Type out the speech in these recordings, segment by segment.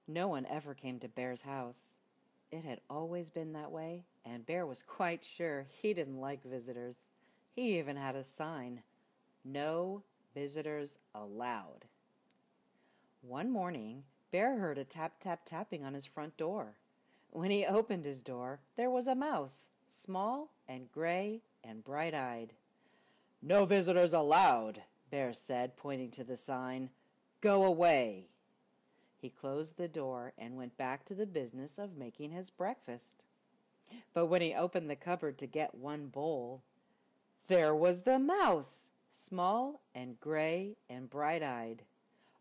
No one ever came to Bear's house. It had always been that way, and Bear was quite sure he didn't like visitors. He even had a sign, "No visitors allowed." One morning, Bear heard a tap-tap-tapping on his front door. When he opened his door, there was a mouse, small and gray and bright-eyed. "No visitors allowed," Bear said, pointing to the sign. "Go away." He closed the door and went back to the business of making his breakfast. But when he opened the cupboard to get one bowl, there was the mouse, small and gray and bright-eyed.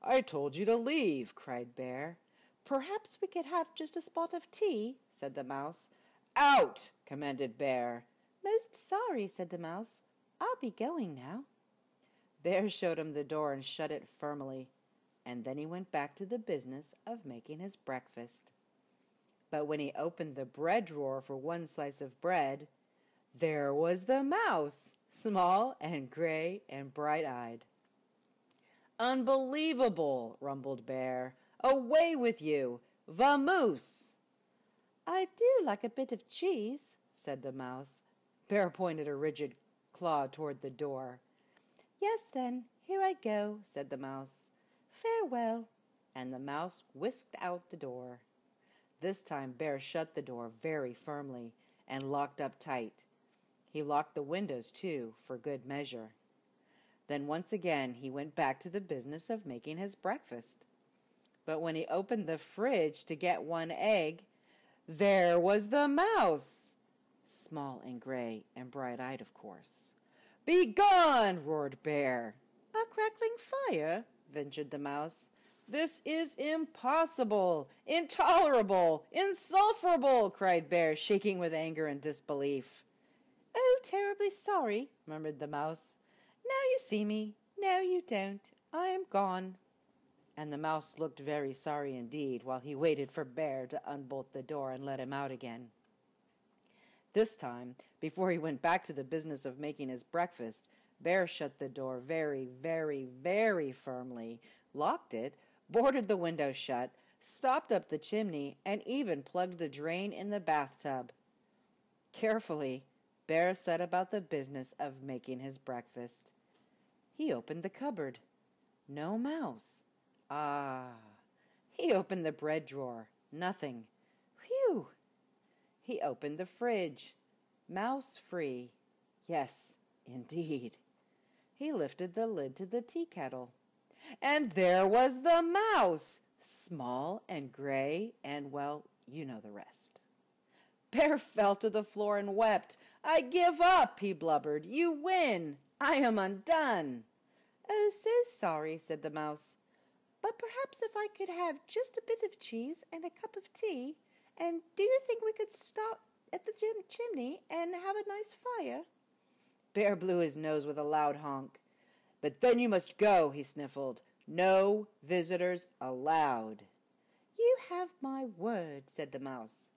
"I told you to leave," cried Bear. "Perhaps we could have just a spot of tea," said the mouse. "Out!" commanded Bear. "Most sorry," said the mouse. "I'll be going now." Bear showed him the door and shut it firmly, and then he went back to the business of making his breakfast. But when he opened the bread drawer for one slice of bread, there was the mouse, small and gray and bright-eyed. "Unbelievable!" rumbled Bear. "Away with you! Vamoose!" "I do like a bit of cheese," said the mouse. Bear pointed a rigid claw toward the door. "Yes, then, here I go," said the mouse. "Farewell," and the mouse whisked out the door. This time Bear shut the door very firmly and locked up tight. He locked the windows, too, for good measure. Then once again he went back to the business of making his breakfast. But when he opened the fridge to get one egg, there was the mouse, small and gray and bright-eyed, of course. "Be gone!" roared Bear. "A crackling fire?" ventured the mouse. "This is impossible, intolerable, insufferable!" cried Bear, shaking with anger and disbelief. "Oh, terribly sorry," murmured the mouse. "Now you see me, now you don't. I am gone." And the mouse looked very sorry indeed while he waited for Bear to unbolt the door and let him out again. This time, before he went back to the business of making his breakfast, Bear shut the door very, very, very firmly, locked it, boarded the window shut, stopped up the chimney, and even plugged the drain in the bathtub. Carefully, Bear set about the business of making his breakfast. He opened the cupboard. No mouse. Ah! He opened the bread drawer. Nothing. Whew! He opened the fridge. Mouse-free. Yes, indeed. He lifted the lid to the tea kettle. And there was the mouse, small and gray and, well, you know the rest. Bear fell to the floor and wept. "I give up," he blubbered. "You win. I am undone." "Oh, so sorry," said the mouse. "But perhaps if I could have just a bit of cheese and a cup of tea, and do you think we could stop at the chimney and have a nice fire?" Bear blew his nose with a loud honk. "But then you must go," he sniffled. "No visitors allowed." "You have my word," said the mouse.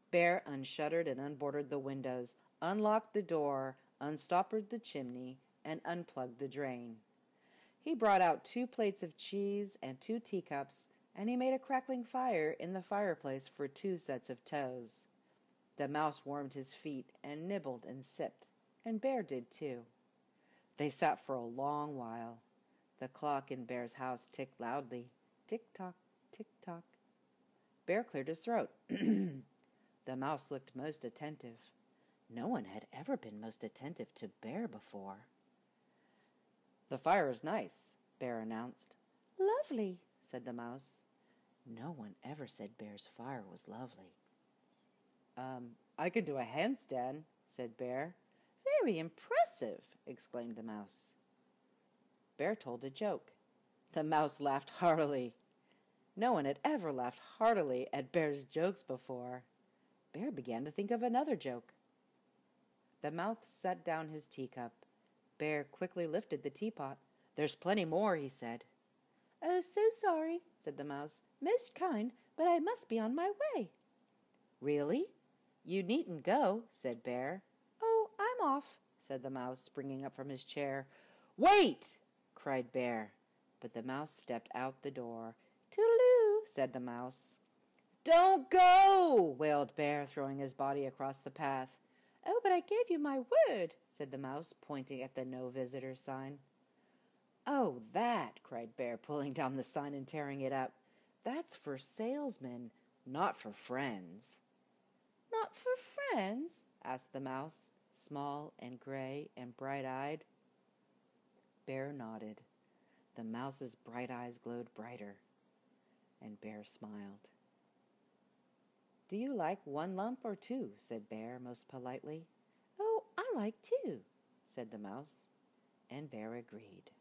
Bear unshuttered and unboarded the windows, unlocked the door, unstoppered the chimney, and unplugged the drain. He brought out 2 plates of cheese and 2 teacups, and he made a crackling fire in the fireplace for 2 sets of toes. The mouse warmed his feet and nibbled and sipped, and Bear did too. They sat for a long while. The clock in Bear's house ticked loudly. Tick-tock, tick-tock. Bear cleared his throat. The mouse looked most attentive. No one had ever been most attentive to Bear before. "The fire is nice," Bear announced. "Lovely," said the mouse. No one ever said Bear's fire was lovely. I can do a handstand," said Bear. "Very impressive," exclaimed the mouse. Bear told a joke. The mouse laughed heartily. No one had ever laughed heartily at Bear's jokes before. Bear began to think of another joke. The mouse set down his teacup. Bear quickly lifted the teapot. "There's plenty more," he said. "Oh, so sorry," said the mouse. "Most kind, but I must be on my way." "Really? You needn't go," said Bear. "Oh, I'm off," said the mouse, springing up from his chair. "Wait!" cried Bear. But the mouse stepped out the door. "Toodaloo," said the mouse. Don't go, wailed Bear, throwing his body across the path. Oh, but I gave you my word, said the mouse, pointing at the no visitors sign. Oh, that, cried Bear, pulling down the sign and tearing it up. That's for salesmen, not for friends. Not for friends? Asked the mouse, small and gray and bright-eyed. Bear nodded. The mouse's bright eyes glowed brighter, and Bear smiled. Do you like 1 lump or 2? Said Bear most politely. Oh, I like 2, said the mouse, and Bear agreed.